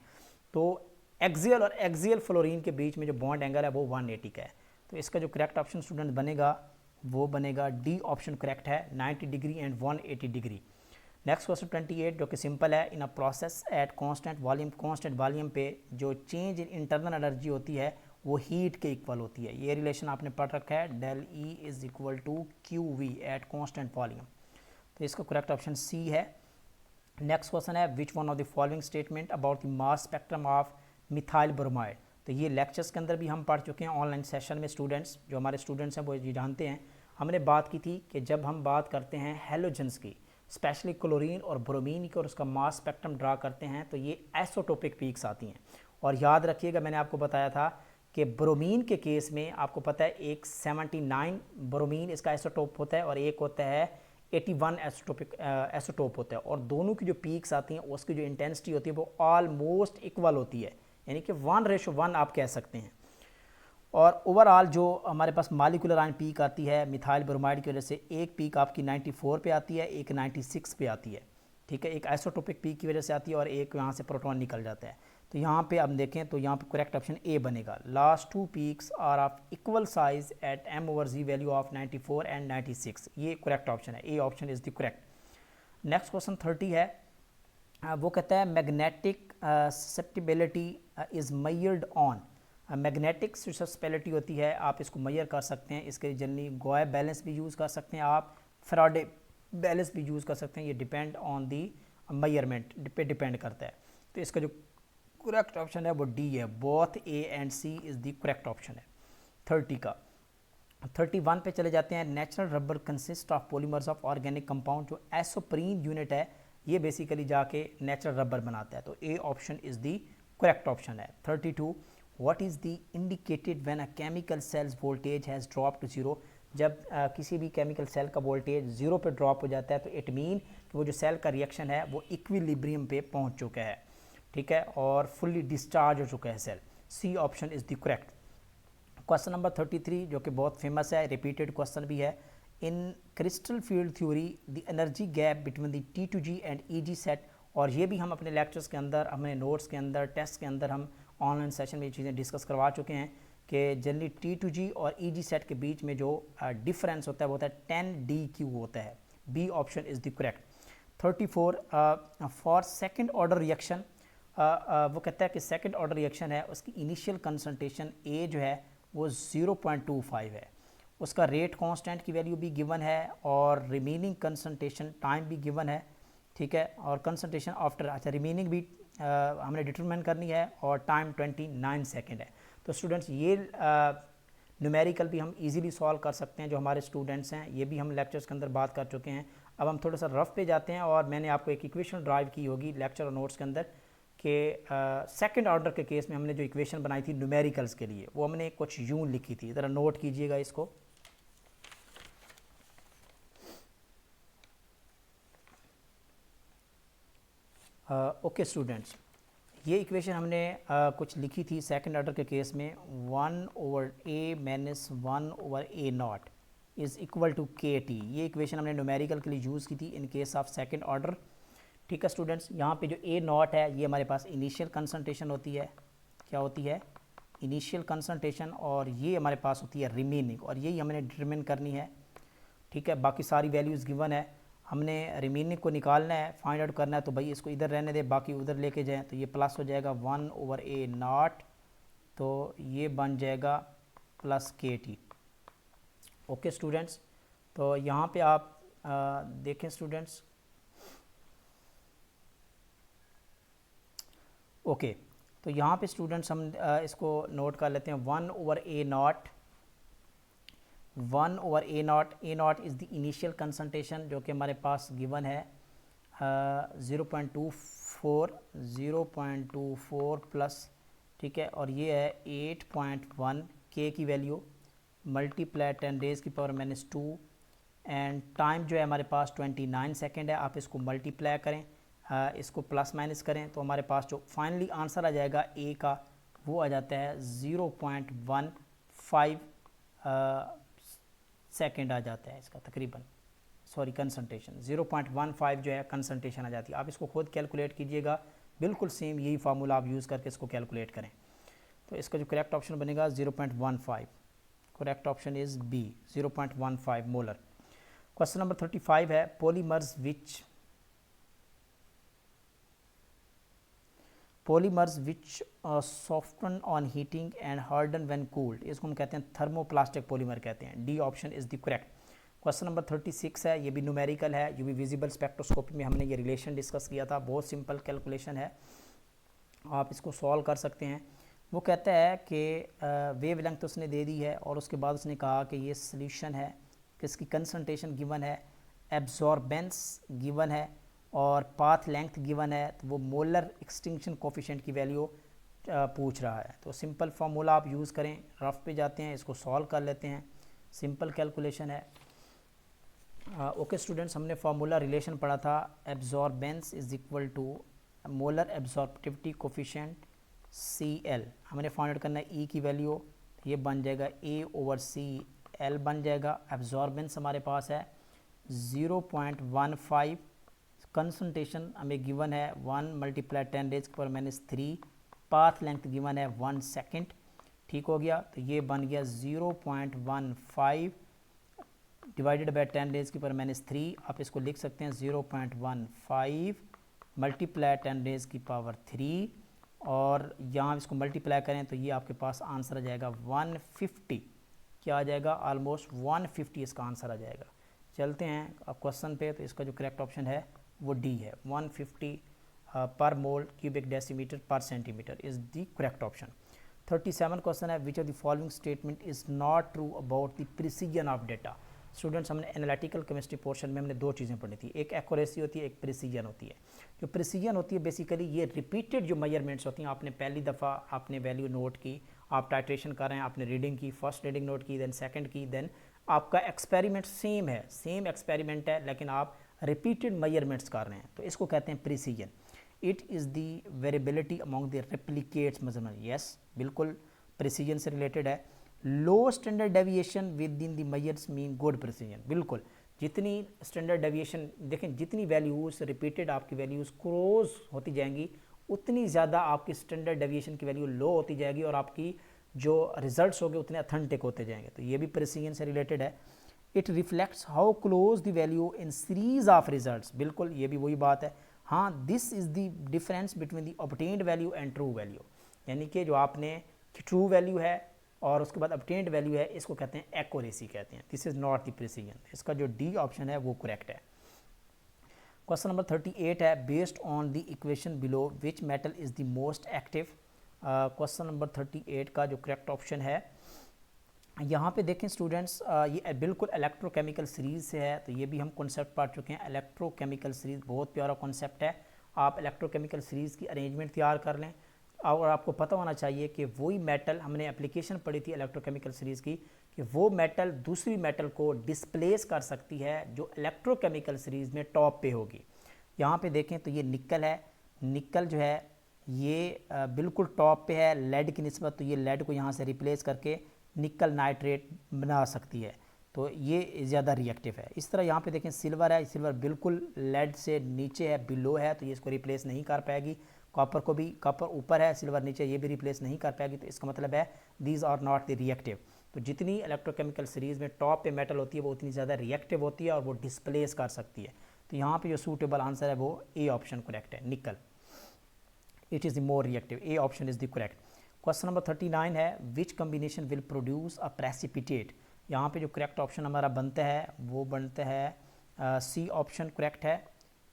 तो एक्सियल और एक्सियल फ्लोरीन के बीच में जो बॉन्ड एंगल है वो 180 का है। तो इसका जो करेक्ट ऑप्शन स्टूडेंट बनेगा वो बनेगा डी ऑप्शन करेक्ट है, 90 degree and 180 degree. Next question 28 जो कि सिंपल है, in a process at constant volume पे जो चेंज इन इंटरनल एनर्जी होती है वो हीट के इक्वल होती है। ये रिलेशन आपने पढ़ रखा है, del E is equal to QV at constant volume. तो इसका करेक्ट ऑप्शन सी है। नेक्स्ट क्वेश्चन है, which one of the following statement about the mass spectrum of methyl bromide. तो ये लेक्चर्स के अंदर भी हम पढ़ चुके हैं ऑनलाइन सेशन में। स्टूडेंट्स जो हमारे स्टूडेंट्स हैं वो ये जानते हैं, हमने बात की थी कि जब हम बात करते हैं हेलोजन्स की, स्पेशली क्लोरीन और ब्रोमीन की, और उसका मास स्पेक्ट्रम ड्रा करते हैं तो ये आइसोटोपिक पीक्स आती हैं। और याद रखिएगा मैंने आपको बताया था कि ब्रोमीन के केस में आपको पता है एक 79 ब्रोमीन इसका आइसोटोप होता है और एक होता है 81 आइसोटोप होता है, और दोनों की जो पीक्स आती हैं उसकी जो इंटेंसिटी होती है वो ऑलमोस्ट इक्वल होती है, यानी कि 1:1 आप कह सकते हैं। और ओवरऑल जो हमारे पास मॉलिक्यूलर आयन पीक आती है मिथाइल ब्रोमाइड की वजह से, एक पीक आपकी 94 पे आती है, एक 96 पे आती है, ठीक है, एक आइसोटोपिक पीक की वजह से आती है और एक यहाँ से प्रोटॉन निकल जाता है। तो यहाँ पे हम देखें तो यहाँ पे करेक्ट ऑप्शन ए बनेगा, last 2 peaks are of equal size at m/g value of 94 and 96, ये करेक्ट ऑप्शन है, A option is the correct. Next question 30 है, वो कहता है magnetic susceptibility is measured on. Magnetic susceptibility होती है, आप इसको मेजर कर सकते हैं, इसके जनरली गोए बैलेंस भी यूज़ कर सकते हैं, आप फैराडे बैलेंस भी यूज़ कर सकते हैं, ये डिपेंड ऑन दी मेजरमेंट पे डिपेंड करता है। तो इसका जो करेक्ट ऑप्शन है वो डी है, both A and C is the correct option है 30 का। 31 पे चले जाते हैं। Natural rubber consist of polymers of organic compound, जो एसोप्रीन यूनिट है ये बेसिकली जाके नेचुरल रबर बनाता है, तो A option is the correct option है। 32 what is the indicated when a chemical cell's voltage has drop to zero, जब किसी भी केमिकल सेल का वोल्टेज जीरो पे ड्रॉप हो जाता है तो इट मीन कि वो जो सेल का रिएक्शन है वो इक्विलिब्रियम पे पहुंच चुका है, ठीक है, और फुल्ली डिस्चार्ज हो चुका है cell. C option is the correct. Question number 33 जो कि बहुत फेमस है, रिपीटेड क्वेश्चन भी है। In crystal field theory the energy gap between the T2G and EG set, और ये भी हम अपने लेक्चर्स के अंदर, अपने नोट्स के अंदर, टेस्ट के अंदर हम ऑनलाइन सेशन में ये चीज़ें डिस्कस करवा चुके हैं कि जनरली T2G और EG सेट के बीच में जो डिफरेंस होता है वो होता है 10dQ होता है। B option is the correct. 34 for second order reaction, वो कहता है कि सेकेंड ऑर्डर रिएक्शन है उसकी इनिशियल कंसंट्रेशन ए जो है वो 0.25 है, उसका रेट कांस्टेंट की वैल्यू भी गिवन है और रिमेनिंग कंसंट्रेशन टाइम भी गिवन है, ठीक है, और कंसंट्रेशन आफ्टर, अच्छा रिमेनिंग भी हमने डिटरमिन करनी है और टाइम 29 सेकेंड है। तो स्टूडेंट्स ये न्यूमेरिकल भी हम इजीली सॉल्व कर सकते हैं, जो हमारे स्टूडेंट्स हैं ये भी हम लेक्चर्स के अंदर बात कर चुके हैं। अब हम थोड़ा सा रफ पे जाते हैं और मैंने आपको एक इक्वेशन ड्राइव की होगी लेक्चर और नोट्स के अंदर कि सेकंड ऑर्डर के केस में हमने जो इक्वेशन बनाई थी न्यूमेरिकल्स के लिए वो हमने कुछ यूं लिखी थी, ज़रा नोट कीजिएगा इसको। ओके स्टूडेंट्स, ये इक्वेशन हमने कुछ लिखी थी सेकंड ऑर्डर के केस में, 1/a minus 1/a not is equal to KT। ये इक्वेशन हमने न्यूमेरिकल के लिए यूज़ की थी in case of second order, ठीक है स्टूडेंट्स। यहाँ पे जो A नॉट है ये हमारे पास इनिशियल कंसंट्रेशन होती है, क्या होती है, इनिशियल कंसंट्रेशन, और ये हमारे पास होती है रिमेनिंग, और यही हमने डिटरमिन करनी है, ठीक है। बाकी सारी वैल्यूज़ गिवन है, हमने रिमेनिंग को निकालना है, फाइंड आउट करना है, तो भाई इसको इधर रहने दे, बाकी उधर लेके जाएँ, तो ये प्लस हो जाएगा 1/a नॉट, तो ये बन जाएगा प्लस KT। ओके स्टूडेंट्स, तो यहाँ पे आप देखें स्टूडेंट्स, ओके तो यहाँ पे स्टूडेंट्स हम इसको नोट कर लेते हैं, 1/a not, 1/a not, a not is the initial concentration जो कि हमारे पास गिवन है 0.24 प्लस, ठीक है, और ये है 8.1 K की वैल्यू, मल्टीप्लाई 10 रेज़ की पावर -2, एंड टाइम जो है हमारे पास 29 सेकेंड है। आप इसको मल्टीप्लाई करें, इसको प्लस माइनस करें, तो हमारे पास जो फाइनली आंसर आ जाएगा ए का वो आ जाता है 0.15 सेकेंड आ जाता है इसका तकरीबन, सॉरी कंसंट्रेशन 0.15 जो है कंसंट्रेशन आ जाती है। आप इसको खुद कैलकुलेट कीजिएगा, बिल्कुल सेम यही फार्मूला आप यूज़ करके इसको कैलकुलेट करें। तो इसका जो करेक्ट ऑप्शन बनेगा 0.15, correct option is B 0.15 molar. Question number 35 है, polymers which soften on heating and harden when cooled, इसको हम कहते हैं थर्मोप्लास्टिक पॉलीमर कहते हैं। D option is the correct. Question number 36 है, ये भी न्यूमेरिकल है, ये भी विजिबल स्पेक्ट्रोस्कोपी में हमने ये रिलेशन डिस्कस किया था, बहुत सिंपल कैलकुलेशन है, आप इसको सॉल्व कर सकते हैं। वो कहता है कि वेव लेंथ तो उसने दे दी है और उसके बाद उसने कहा कि ये सोल्यूशन है, कि इसकी कंसंट्रेशन गिवन है, एब्जॉर्बेंस गिवन है और पाथ लेंथ गिवन है, तो वो मोलर एक्सटिंक्शन कोफिशिएंट की वैल्यू पूछ रहा है। तो सिंपल फार्मूला आप यूज़ करें, रफ पे जाते हैं, इसको सॉल्व कर लेते हैं, सिंपल कैलकुलेशन है। ओके स्टूडेंट्स, हमने फार्मूला रिलेशन पढ़ा था, absorbance is equal to molar absorptivity coefficient CL, हमने फाइंड आउट करना है E की वैल्यू, ये बन जाएगा A/CL बन जाएगा। एब्जॉर्बेंस हमारे पास है 0.15, कंसंट्रेशन हमें गिवन है 1 × 10 रेज़ की पावर -3, पाथ लेंथ गिवन है 1 सेकेंड, ठीक हो गया। तो ये बन गया 0.15 डिवाइडेड बाय 10 रेज़ की पावर -3, आप इसको लिख सकते हैं 0.15 मल्टीप्लाई 10 रेज़ की पावर 3, और यहाँ इसको मल्टीप्लाई करें तो ये आपके पास आंसर आ जाएगा 150, क्या आ जाएगा, ऑलमोस्ट 150 इसका आंसर आ जाएगा। चलते हैं अब क्वेश्चन पे, तो इसका जो करेक्ट ऑप्शन है वो डी है, 150 per mole cubic decimeter per centimeter is the correct option. 37 question है, which of the following statement is not true about the precision of data. Students, हमने एनालिटिकल केमिस्ट्री पोर्शन में हमने दो चीज़ें पढ़ी थी, एक एक्यूरेसी होती है, एक प्रिसीजन होती है. जो प्रिसीजन होती है बेसिकली ये रिपीटेड जो मेजरमेंट्स होती हैं, आपने पहली दफ़ा आपने वैल्यू नोट की, आप टाइट्रेशन कर रहे हैं, आपने रीडिंग की, फर्स्ट रीडिंग नोट की, देन सेकंड की, देन आपका एक्सपेरिमेंट सेम है, सेम एक्सपेरिमेंट है, लेकिन आप रिपीटेड मेजरमेंट्स कर रहे हैं, तो इसको कहते हैं precision. It is the variability among the replicates measurement. Yes, बिल्कुल प्रिसीजन से रिलेटेड है. Low standard deviation within the measures mean good precision. बिल्कुल, जितनी स्टैंडर्ड डेविएशन देखें, जितनी वैल्यूज़ रिपीटेड आपकी वैल्यूज़ क्रॉस होती जाएंगी, उतनी ज़्यादा आपकी स्टैंडर्ड डेविएशन की वैल्यू लो होती जाएगी और आपकी जो रिजल्ट्स होंगे उतने अथेंटिक होते जाएंगे. तो ये भी प्रिसीजन से रिलेटेड है. It reflects how close the value in series of results. बिल्कुल, ये भी वही बात है. हाँ, this is the difference between the obtained value and true value. यानी कि जो आपने ट्रू वैल्यू है और उसके बाद ऑब्टेन्ड वैल्यू है, इसको कहते हैं एक्यूरेसी कहते हैं. This is not the precision. इसका जो डी ऑप्शन है वो करेक्ट है. क्वेश्चन नंबर 38 है, based on the equation below which metal is the most active. Question number 38 का जो करेक्ट ऑप्शन है, यहाँ पे देखें स्टूडेंट्स, ये बिल्कुल इलेक्ट्रोकेमिकल सीरीज़ से है, तो ये भी हम कॉन्सेप्ट पढ़ चुके हैं. इलेक्ट्रोकेमिकल सीरीज़ बहुत प्यारा कॉन्सेप्ट है. आप इलेक्ट्रोकेमिकल सीरीज़ की अरेंजमेंट तैयार कर लें और आपको पता होना चाहिए कि वही मेटल, हमने एप्लीकेशन पढ़ी थी इलेक्ट्रोकेमिकल सीरीज़ की, कि वो मेटल दूसरी मेटल को डिस्प्लेस कर सकती है जो इलेक्ट्रोकेमिकल सीरीज़ में टॉप पे होगी. यहाँ पे देखें तो ये निकल है, निकल जो है ये बिल्कुल टॉप पे है लेड की निस्बत, तो ये लेड को यहाँ से रिप्लेस करके निकल नाइट्रेट बना सकती है, तो ये ज़्यादा रिएक्टिव है. इस तरह यहाँ पे देखें सिल्वर है, सिल्वर बिल्कुल लेड से नीचे है, बिलो है, तो ये इसको रिप्लेस नहीं कर पाएगी. कॉपर को भी, कॉपर ऊपर है, सिल्वर नीचे, ये भी रिप्लेस नहीं कर पाएगी. तो इसका मतलब है these are not the reactive. तो जितनी इलेक्ट्रोकेमिकल सीरीज़ में टॉप पे मेटल होती है वो उतनी ज़्यादा रिएक्टिव होती है और वो डिस्प्लेस कर सकती है. तो यहाँ पे जो सूटेबल आंसर है वो ए ऑप्शन करेक्ट है, nickel. It is the more reactive. A option is the correct. Question number 39 है, which combination will produce a precipitate. यहाँ पे जो करेक्ट ऑप्शन हमारा बनता है वो बनता है सी ऑप्शन करेक्ट है.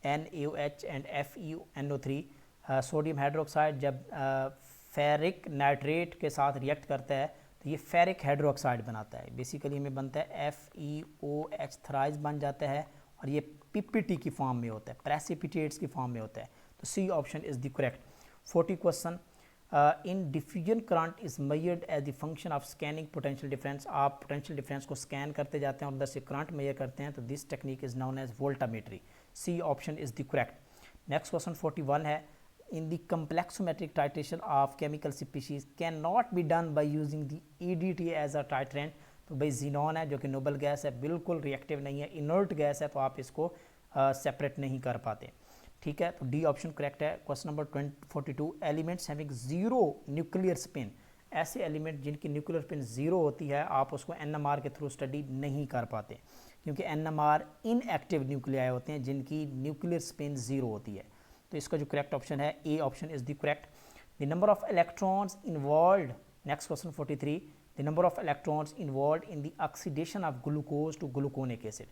NaOH and FeNO3. Sodium hydroxide जब फेरिक नाइट्रेट के साथ रिएक्ट करता है तो ये फेरिक हाइड्रोक्साइड बनाता है. बेसिकली हमें बनता है FeOH थ्राइज बन जाता है और ये PPT की फॉर्म में होता है, प्रेसिपिटेट्स की फॉर्म में होता है. तो C option is the correct. 40 question, in diffusion current is measured as the function of scanning potential difference. आप पोटेंशियल डिफरेंस को स्कैन करते जाते हैं और उधर से करंट मेजर करते हैं, तो this technique is known as voltammetry. C option is the correct. Next question 41 है, in the complexometric titration of chemical species cannot be done by using the EDTA as a titrant. तो भाई xenon है जो कि noble gas है, बिल्कुल reactive नहीं है, इनर्ट गैस है, तो आप इसको सेपरेट नहीं कर पाते. ठीक है, तो डी ऑप्शन करेक्ट है. Question number 42, elements having zero nuclear spin. ऐसे एलिमेंट जिनकी न्यूक्लियर स्पिन जीरो होती है आप उसको NMR के थ्रू स्टडी नहीं कर पाते, क्योंकि NMR इनएक्टिव न्यूक्लियाई होते हैं जिनकी न्यूक्लियर स्पिन जीरो होती है. तो इसका जो करेक्ट ऑप्शन है A option is the correct. The number of electrons involve. Next question 43, the number of electrons involve in the oxidation of glucose to gluconic acid.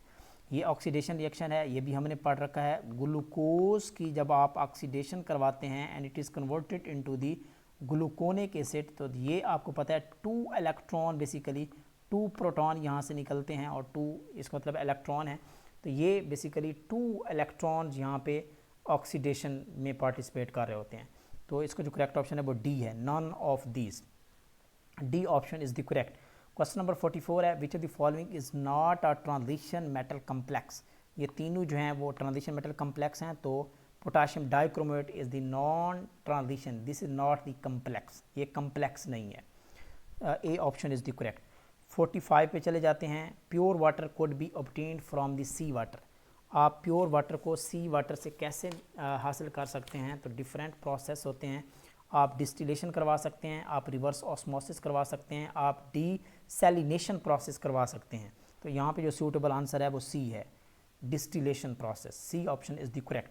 ये ऑक्सीडेशन रिएक्शन है, ये भी हमने पढ़ रखा है. ग्लूकोज की जब आप ऑक्सीडेशन करवाते हैं and it is converted into the gluconic acid, तो ये आपको पता है 2 इलेक्ट्रॉन, बेसिकली 2 प्रोटॉन यहाँ से निकलते हैं और 2 इसका मतलब इलेक्ट्रॉन है. तो ये बेसिकली 2 इलेक्ट्रॉन्स यहाँ पे ऑक्सीडेशन में पार्टिसिपेट कर रहे होते हैं. तो इसका जो करेक्ट ऑप्शन है वो डी है, none of these. D option is the correct. Question number 44 है, which of the following is not a transition metal complex. ये तीनों जो हैं वो ट्रांजिशन मेटल कम्प्लेक्स हैं. तो potassium dichromate is the non transition, this is not the complex, ये complex नहीं है. A option is the correct. 45 पे चले जाते हैं. Pure water could be obtained from the sea water. आप प्योर वाटर को सी वाटर से कैसे हासिल कर सकते हैं, तो डिफरेंट प्रोसेस होते हैं. आप डिस्टिलेशन करवा सकते हैं, आप रिवर्स ऑस्मोसिस करवा सकते हैं, आप डीसैलिनेशन प्रोसेस करवा सकते हैं. तो यहाँ पे जो सूटेबल आंसर है वो सी है, distillation process. C option is the correct.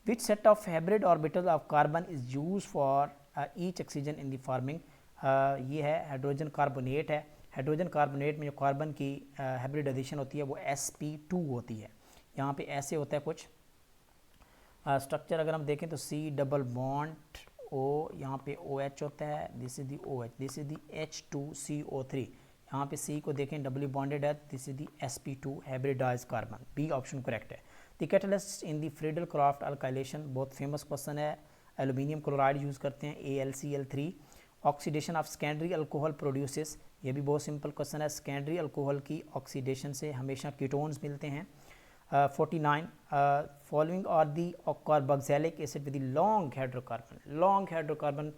Which set of hybrid orbital of carbon is use for each oxygen in the forming. ये है हाइड्रोजन कार्बोनेट है. हाइड्रोजन कार्बोनेट में जो कार्बन की हाइब्रिड एडिशन होती है वो sp2 होती है. यहाँ पे ऐसे होता है कुछ, स्ट्रक्चर अगर हम देखें तो C डबल बॉन्ड O, यहाँ पे OH होता है, this is the OH, this is the H2CO3, यहाँ पे C को देखें डबली बॉन्डेड है, this is the sp2 hybridize carbon. B option correct है। The catalyst in the Friedel Crafts alkylation, बहुत फेमस क्वेश्चन है, एल्यूमिनियम क्लोराइड यूज़ करते हैं AlCl3। Oxidation of secondary alcohol produces, ये भी बहुत सिंपल क्वेश्चन है, सेकेंडरी अल्कोहल की ऑक्सीडेशन से हमेशा कीटोन्स मिलते हैं। 49 following are the carboxylic acid with long hydrocarbon, long hydrocarbon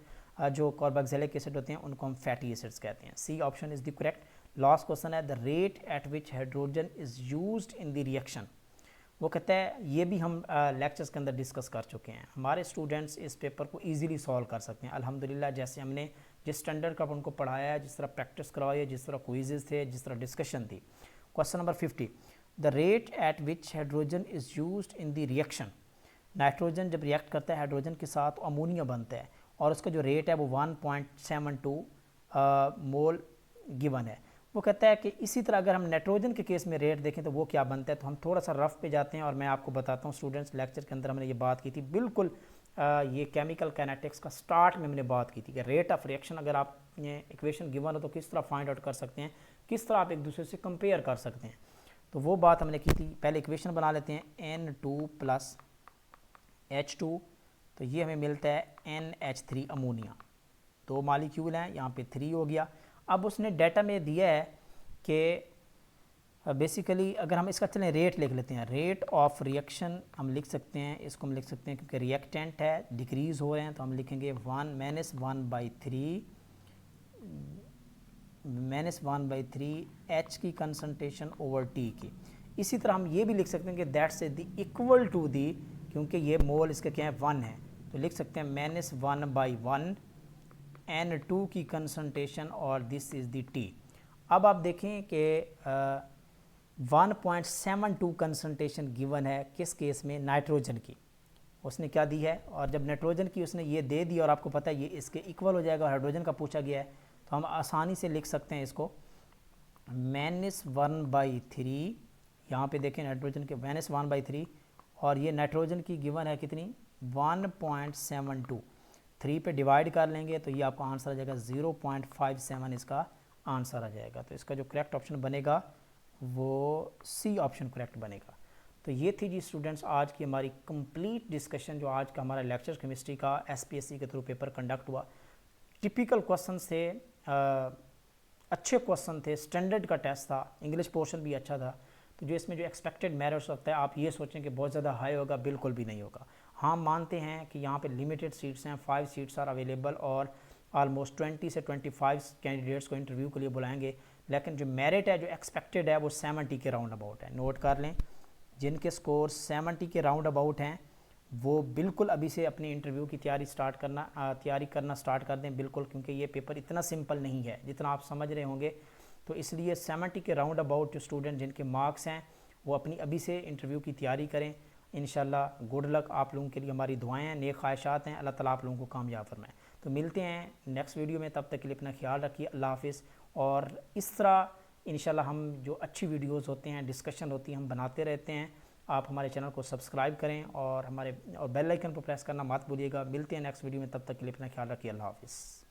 जो कार्बोक्सिलिक एसिड होते हैं उनको हम फैटी एसिड्स कहते हैं। C option is the correct. Last question है the rate at which hydrogen is used in the reaction, वो कहता है, ये भी हम लेक्चर्स के अंदर डिस्कस कर चुके हैं, हमारे स्टूडेंट्स इस पेपर को इजीली सॉल्व कर सकते हैं अल्हम्दुलिल्लाह। जैसे हमने जिस स्टैंडर्ड का उनको पढ़ाया है, जिस तरह प्रैक्टिस करवाई है, जिस तरह क्विजेज थे, जिस तरह डिस्कशन थी। Question number 50, the rate at which hydrogen is used in the reaction, nitrogen जब रिएक्ट करता है हाइड्रोजन के साथ अमोनिया बनता है और उसका जो रेट है वो 1.72 मोल गिवन है। वो कहता है कि इसी तरह अगर हम नाइट्रोजन के केस में रेट देखें तो वो क्या बनता है, तो हम थोड़ा सा रफ पे जाते हैं और मैं आपको बताता हूँ स्टूडेंट्स, लेक्चर के अंदर हमने ये बात की थी बिल्कुल, ये केमिकल काइनेटिक्स का स्टार्ट में हमने बात की थी कि रेट ऑफ रिएक्शन अगर आप ये इक्वेशन गिवन हो तो किस तरह फाइंड आउट कर सकते हैं, किस तरह आप एक दूसरे से कंपेयर कर सकते हैं, तो वो बात हमने की थी। पहले इक्वेशन बना लेते हैं, N2 प्लस H2, तो ये हमें मिलता है NH3 अमोनिया, 2 मॉलिक्यूल हैं, यहाँ पे 3 हो गया। अब उसने डाटा में दिया है कि बेसिकली अगर हम इसका चलें रेट लिख लेते हैं, रेट ऑफ रिएक्शन हम लिख सकते हैं, इसको हम लिख सकते हैं क्योंकि रिएक्टेंट है, डिक्रीज़ हो रहे हैं, तो हम लिखेंगे 1-1/3 H की कंसनट्रेशन ओवर T की। इसी तरह हम ये भी लिख सकते हैं कि that's the equal to the, क्योंकि ये मोल इसके क्या है 1 है, तो लिख सकते हैं -1/1 N2 की कंसनट्रेशन और दिस इज़ दी T। अब आप देखें कि 1.72 कंसनट्रेशन गिवन है, किस केस में, नाइट्रोजन की, उसने क्या दी है, और जब नाइट्रोजन की उसने ये दे दी और आपको पता है ये इसके इक्वल हो जाएगा, हाइड्रोजन का पूछा गया है, तो हम आसानी से लिख सकते हैं इसको -1/3, यहाँ पे देखें नाइट्रोजन के -1/3 और ये नाइट्रोजन की गिवन है कितनी 1.72, 3 पे डिवाइड कर लेंगे तो ये आपका आंसर आ जाएगा 0.57 इसका आंसर आ जाएगा। तो इसका जो करेक्ट ऑप्शन बनेगा वो सी ऑप्शन करेक्ट बनेगा। तो ये थी जी स्टूडेंट्स आज की हमारी कंप्लीट डिस्कशन, जो आज का हमारा लेक्चर केमिस्ट्री का SPSC के थ्रू पेपर कंडक्ट हुआ। टिपिकल क्वेश्चन थे, अच्छे क्वेश्चन थे, स्टैंडर्ड का टेस्ट था, इंग्लिश पोर्शन भी अच्छा था। तो जो इसमें जो एक्सपेक्टेड मेरिट्स होता है, आप ये सोचें कि बहुत ज़्यादा हाई होगा, बिल्कुल भी नहीं होगा। हाँ मानते हैं कि यहाँ पे लिमिटेड सीट्स हैं, 5 सीट्स आर अवेलेबल और ऑलमोस्ट 20 से 25 कैंडिडेट्स को इंटरव्यू के लिए बुलाएंगे, लेकिन जो मेरिट है, जो एक्सपेक्टेड है, वो 70 के राउंड अबाउट है। नोट कर लें, जिनके स्कोर 70 के राउंड अबाउट हैं वो बिल्कुल अभी से अपनी इंटरव्यू की तैयारी करना स्टार्ट कर दें बिल्कुल, क्योंकि ये पेपर इतना सिंपल नहीं है जितना आप समझ रहे होंगे। तो इसलिए 70 के राउंड अबाउट जो स्टूडेंट जिनके मार्क्स हैं वो अपनी अभी से इंटरव्यू की तैयारी करें। इंशाल्लाह गुड लक, आप लोगों के लिए हमारी दुआएं हैं, नेक ख्वाहिशात हैं, अल्लाह ताला आप लोगों को कामयाब फरमाए। तो मिलते हैं नेक्स्ट वीडियो में, तब तक के लिए अपना ख्याल रखिए, अल्लाह हाफिज़। और इस तरह इंशाल्लाह हम जो अच्छी वीडियोज़ होते हैं, डिस्कशन होती है, हम बनाते रहते हैं। आप हमारे चैनल को सब्सक्राइब करें और बेल आइकन को प्रेस करना मत भूलिएगा। मिलते हैं नेक्स्ट वीडियो में, तब तक के लिए अपना ख्याल रखिए, अल्लाह हाफिज़।